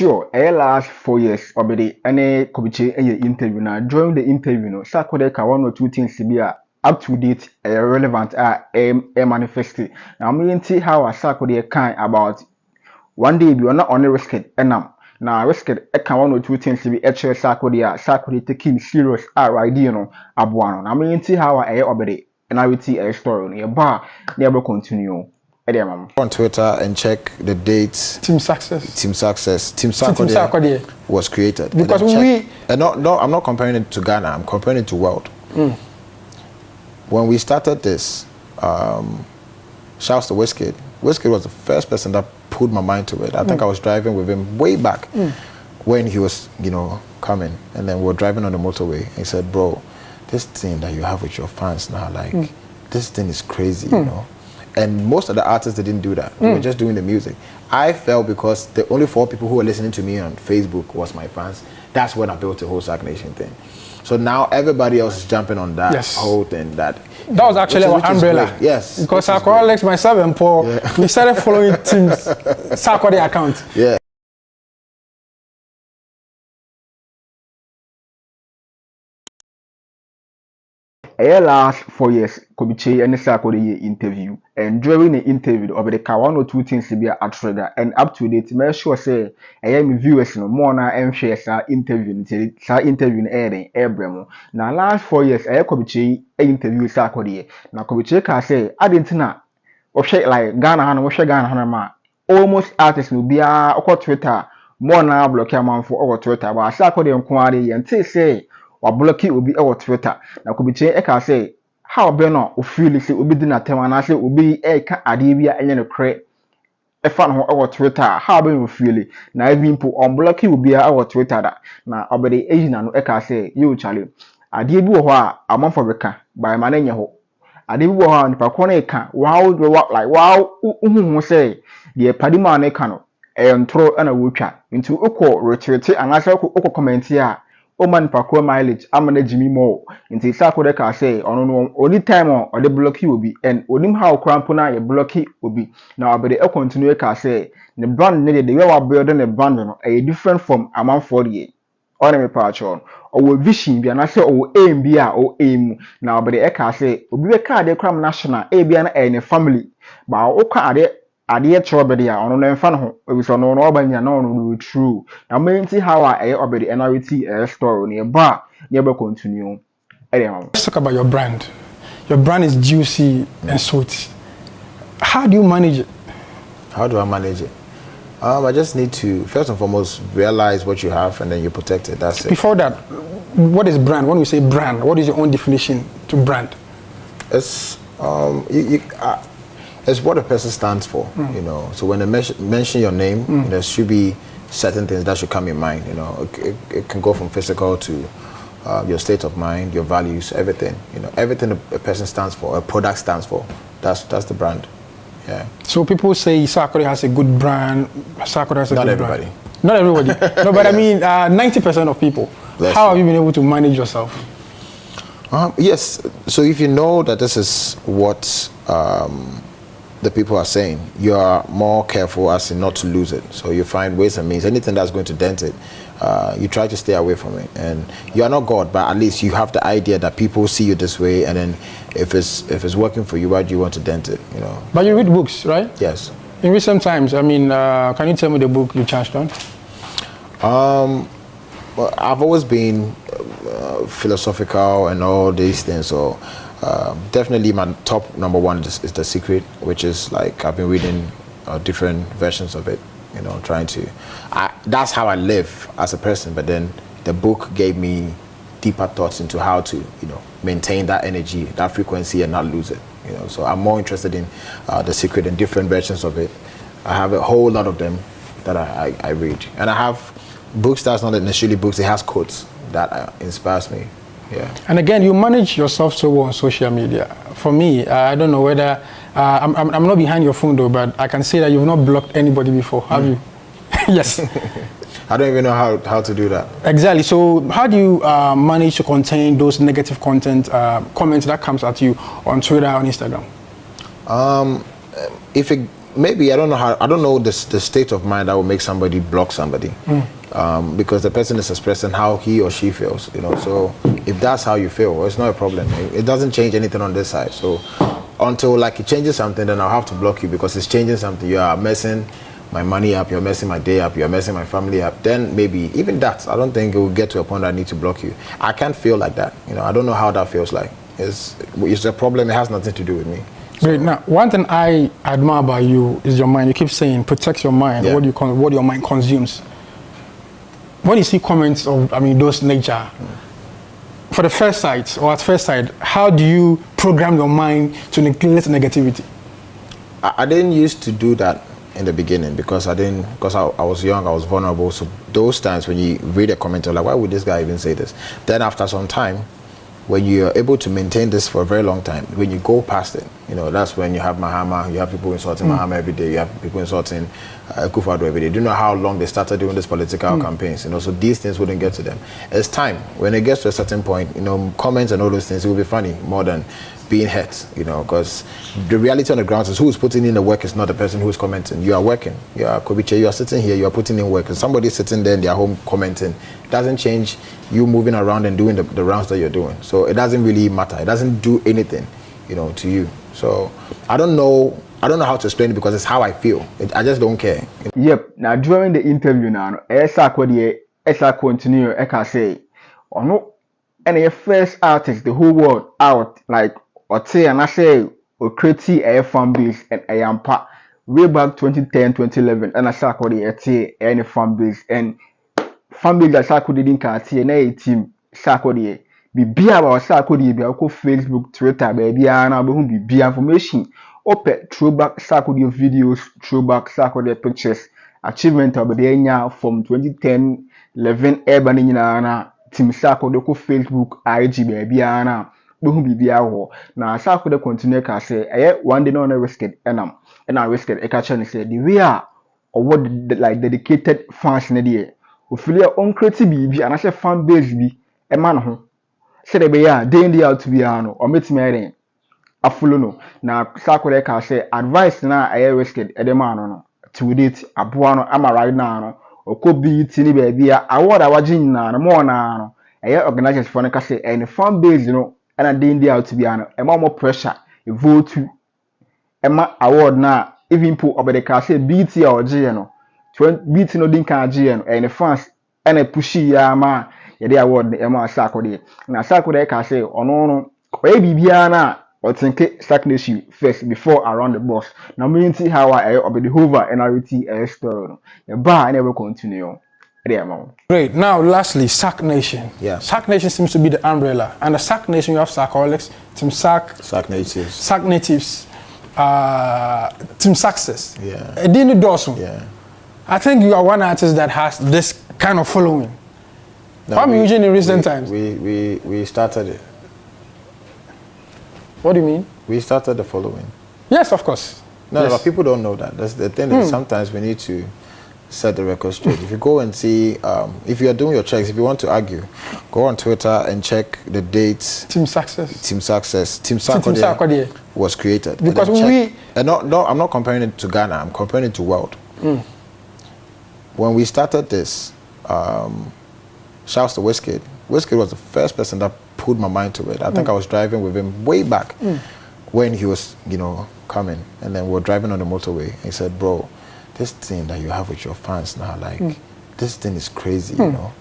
sure, last 4 years, already any Kobiche interview now. During the interview, no, Sarkodie ka 1 or 2 things to be up to date, relevant, manifested. Now, me see how a Sarkodie kind about one day we are not only risk it, now risk it, I can 1 or 2 things to be actually Sarkodie taking serious, right, you know, abuano. Now, me see how I already, and I will see a story on your bar, never continue. On Twitter and check the dates. Team Success. Team Sarkodie was created. Because I'm not comparing it to Ghana. I'm comparing it to world. When we started this, shouts to Wizkid. Wizkid was the first person that put my mind to it. I think I was driving with him way back when he was, coming, and then we were driving on the motorway. He said, "Bro, this thing that you have with your fans now, like this thing is crazy, you know." And most of the artists, they didn't do that. They were just doing the music. I felt because the only 4 people who were listening to me on Facebook was my fans. That's when I built the whole Sark Nation thing. So now everybody else is jumping on that whole thing. That was actually our umbrella. Yes. Because Alex, myself, and Paul, we started following Team's Sarkodie account. Yeah. Last 4 years, Kobiche and Sarkodie interview, and during the interview, over the 1 or 2 things to be a trigger and up to date. Make sure say I am viewers no more na and share sa interview airing Abramo. Now last 4 years, I Kobiche interview Sarkodie. Now Kobiche can say I didn't know or shake like Ghana and Ghana ma. Almost artists will be a Twitter more now block a man for our Twitter, but Sarkodie and Kwari and say. Or block it will be our Twitter. Now could be change. I can say how Beno will feel it will be dinner time and I say will be a adibia and a crate. A fan on our Twitter. How Ben will feel it. Now even put on block it will be our Twitter. Now over the Asian and I can say you Charlie. Adibu a month for Reka by Mananya ho. Adibu and Paconeka. Wow say the Padima Necano and throw an a witcher into Oko retreat and I say Oko comment here. Oman pakwa mileage amana Jimmy Mo nti Sarkodie ka say ono no only time or the blocky will be and onim how crampo na ye blocky will be now but they continue ka say the brand needed the way we building the brand no a different from amount 40 on me patch on or vision bi na say o aim bi a o aim now but they ka say obi be ka de cram national e bi na any family but o ka de ade trouble ya ono no mfa no we so no obanya na ono true na menti how I obedi NRT story ne ba ne be continue. Let's talk about your brand. Your brand is juicy and sweet. How do you manage it? How do I manage it? I just need to first and foremost realize what you have and then you protect it. That's it. Before that, what is brand? When we say brand, what is your own definition to brand? It's it's what a person stands for, So when they mention your name, there should be certain things that should come in mind, It can go from physical to your state of mind, your values, everything, Everything a person stands for, a product stands for. That's the brand. Yeah. So people say Sarkodie has a good brand. Sarkodie has a Not good everybody. brand. Not everybody. No, but I mean 90% of people. How have you been able to manage yourself? Yes. So if you know that this is what the people are saying, you are more careful as in not to lose it. So you find ways and means. Anything that's going to dent it, you try to stay away from it. And you are not God, but at least you have the idea that people see you this way, and then if it's working for you, why do you want to dent it? But you read books, right? Yes. In recent times, I mean, can you tell me the book you charged on? Well, I've always been philosophical and all these things, so definitely my top number one is The Secret, which is like I've been reading different versions of it, trying to that's how I live as a person, but then the book gave me deeper thoughts into how to maintain that energy, that frequency, and not lose it, so I'm more interested in The Secret and different versions of it. I have a whole lot of them that I read, and I have books that's not necessarily books, it has quotes that inspires me. Yeah. And again, you manage yourself so well on social media. For me, I don't know whether I'm not behind your phone though, but I can say that you've not blocked anybody before, have you? Yes. I don't even know how to do that. Exactly. So how do you manage to contain those negative comments that comes at you on Twitter or on Instagram? If maybe I don't know the state of mind that will make somebody block somebody, because the person is expressing how he or she feels, you know. So if that's how you feel, well, it's not a problem. It doesn't change anything on this side. So until like it changes something, then I'll have to block you because it's changing something. You are messing my money up, you're messing my day up, you're messing my family up. Then maybe even that, I don't think it will get to a point that I need to block you. I can't feel like that, you know. I don't know how that feels like. It's a problem. It has nothing to do with me. Great. Now, one thing I admire about you is your mind. You keep saying protect your mind. Yeah. What your mind consumes. When you see comments of, I mean, those nature, for the first sight or at first sight, how do you program your mind to neglect negativity? I didn't used to do that in the beginning because I was young, I was vulnerable. So those times when you read a comment, you're like, why would this guy even say this? Then after some time, when you're able to maintain this for a very long time, when you go past it, you know, that's when you have Mahama, you have people insulting Mahama every day, you have people insulting Akufo-Addo every day. Do you know how long they started doing these political campaigns? You know, so these things wouldn't get to them. It's time. When it gets to a certain point, you know, comments and all those things, it will be funny more than being hurt, you know, because the reality on the ground is who's putting in the work is not the person who's commenting. You are working. You are Kobiche, you are sitting here, you are putting in work, and somebody's sitting there in their home commenting. It doesn't change you moving around and doing the rounds that you're doing. So it doesn't really matter. It doesn't do anything, you know, to you. So I don't know how to explain it because it's how I feel. I just don't care. Yep. Now during the interview now, Sarkodie, continue, I can say, or no, any first artist, the whole world out, like, or say, and I say, or create a fan base and a yampa way back 2010, 2011, and I Sarkodie, any fan base and family that Sarkodie didn't catch a team Sarkodie. Be about Sarkodie, be Facebook, Twitter, baby, and I'll be information. Open throwback Sarkodie videos, throwback Sarkodie pictures, achievement of the year from 2010, 11, urban in Team Sarkodie Facebook, IG, baby, and don't be awo. Now Sarkodie continue to say, one day no risk it, and I risk it. I catch and say, the way are or what like dedicated fans in the year. We feel on creative be and I say fan base be a man who said be ya day in the out to be or meet me a full no. Now Sarkodie can say advice now I risk it at the man no to date a buano am right now or could be tini baby a word I watching now more now a organizers for the say and fan base you know and a day in the out to be a more pressure a vote to Emma award now even put over the car say BT or GNO. BT no din kan GNO and the fans and a pushy ya ma ye award the Emma Sarkodie. Na Sarkodie can say no bibiana or think stagnation first before around the boss. Now me see how I over the hover NRT story. The bar never continue. Great. Now, lastly, Sack Nation. Yeah. Sack Nation seems to be the umbrella, and the Sack Nation you have Sarkaholics, Team Sack Natives, Team Success. Yeah. Edini Dawson. Yeah. I think you are one artist that has this kind of following. No, How many in recent times? We started it. What do you mean? We started the following. Yes, of course. No, yes. but people don't know that. That's the thing. Is sometimes we need to set the record straight. If you go and see, if you are doing your checks, if you want to argue, go on Twitter and check the dates. Team Success. Team Sarkodie was created. Because I'm not comparing it to Ghana. I'm comparing it to world. When we started this, shouts to Wizkid. Wizkid was the first person that put my mind to it. I think I was driving with him way back when he was, you know, coming, and then we were driving on the motorway. He said, "Bro, this thing that you have with your fans now, like, this thing is crazy, you know."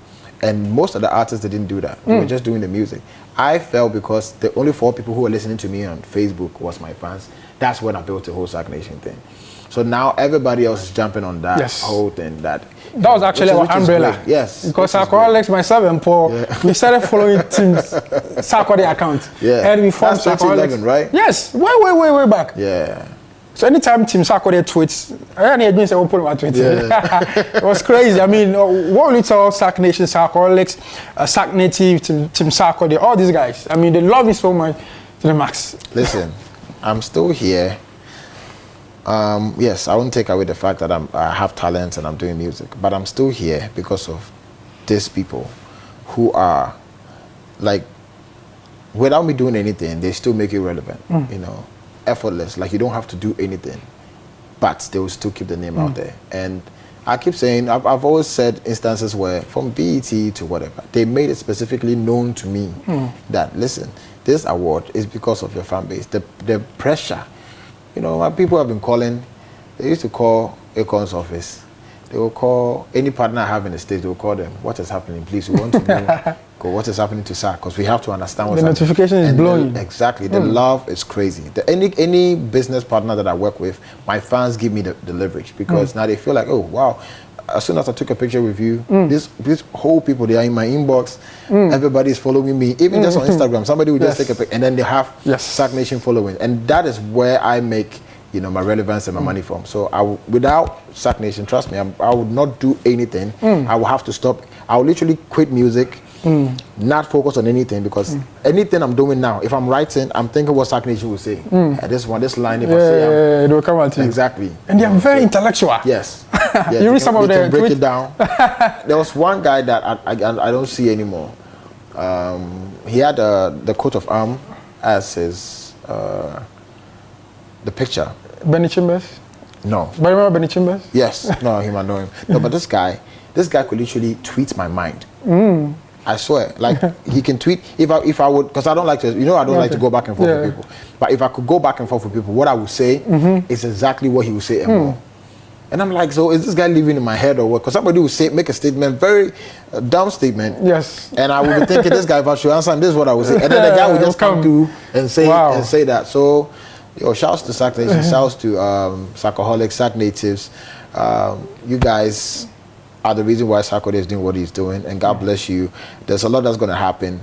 And most of the artists, they didn't do that. They were just doing the music. I felt because the only 4 people who were listening to me on Facebook was my fans. That's when I built the whole Sack Nation thing. So now everybody else is jumping on that whole thing. That was actually our umbrella. Yes. Because Sarkaholics, myself and Paul, we started following Team's Sarkodie account. Yeah. And we formed Sarkaholics. Right? Yes. Way back. Yeah. So anytime Team Sarkodie tweets, I didn't say we'll put my tweet. It was crazy. I mean, what will you tell Sack Nation, Sarkaholics, Sack Native, Team Sarkodie, all these guys? I mean, they love me so much to the max. Listen, I'm still here. Yes, I won't take away the fact that I have talent and I'm doing music, but I'm still here because of these people who are, like, without me doing anything, they still make it relevant, you know, effortless. Like, you don't have to do anything. but they will still keep the name out there. And I keep saying, I've always said instances where from BET to whatever, they made it specifically known to me that, listen, this award is because of your fan base. The pressure, you know, my people have been calling, they used to call Akon's office. They will call any partner I have in the States, they will call them, what is happening? Please, we want to know what is happening to SAC, because we have to understand what's happening. The notification is blowing. Exactly. The love is crazy. Any business partner that I work with, my fans give me the leverage, because now they feel like, oh, wow, as soon as I took a picture with you, this whole people, they are in my inbox, everybody is following me, even just on Instagram, somebody will just take a picture, and then they have SAC Nation following. And that is where I make, you know, my relevance and my money from. So without SAC Nation, trust me, I would not do anything. I will have to stop. I will literally quit music, not focus on anything, because anything I'm doing now, if I'm writing, I'm thinking what SAC Nation will say. This line, if I say, it will come out to you. Exactly. And they are very intellectual. Yes. You read some of them. Break it down. There was one guy that I don't see anymore. He had the coat of arm as his the picture. Benny Chambers? No. But remember Benny Chambers? Yes. No, him, I know him. No, but this guy could literally tweet my mind. I swear. Like, he can tweet, if I would, because I don't like to, you know, I don't like to go back and forth with people. But if I could go back and forth with people, what I would say is exactly what he would say and more. And I'm like, so is this guy living in my head or what? Because somebody would make a statement, very dumb statement. Yes. And I would be thinking, this guy, if I should answer him, this is what I would say. And then the guy would just come through and say that. So, shouts to SAC Nation, shouts to Sarkoholics, SAC Natives. You guys are the reason why Sarkodie is doing what he's doing, and God bless you. There's a lot that's going to happen.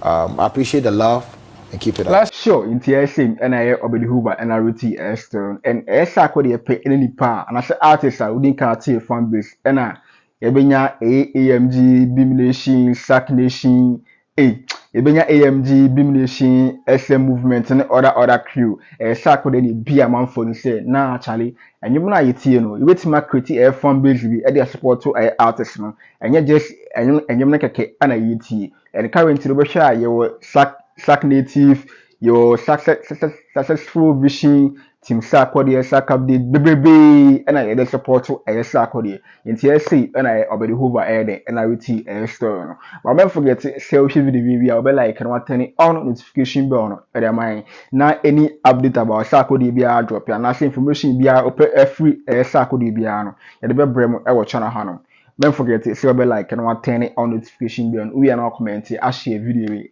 I appreciate the love, and keep it up. Sure, in TSM, and I obey Huber and I routine Esther, and Sarkodie pay any pa, and I say artists are within Cartier fan base, and I Ebenya AMG, Beam Nation, SAC Nation, Ebenya AMG, Beam Nation, SM Movement, and other crew. Sarkodie be a man for the say, nah, Charlie, and you know, you wait to my critique fan base, and their support to artists, and you just, and you make a cake, and I eat, and currently, the share your SAC Native, your successful vision, Team Sarkodie, SAC update, baby, and I support to Sarkodie. In TSC, and I obey the Hoover and I retain Esther. But don't forget to share video, I'll be like, and what turning on notification bell on mind. Now, any update about Sarkodie be a drop, and that's information be a free Sarkodie piano, and the Bremo, our channel Hanum. Don't forget to share like and what turn on notification bell. We are now commenting, I share video,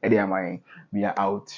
we are out.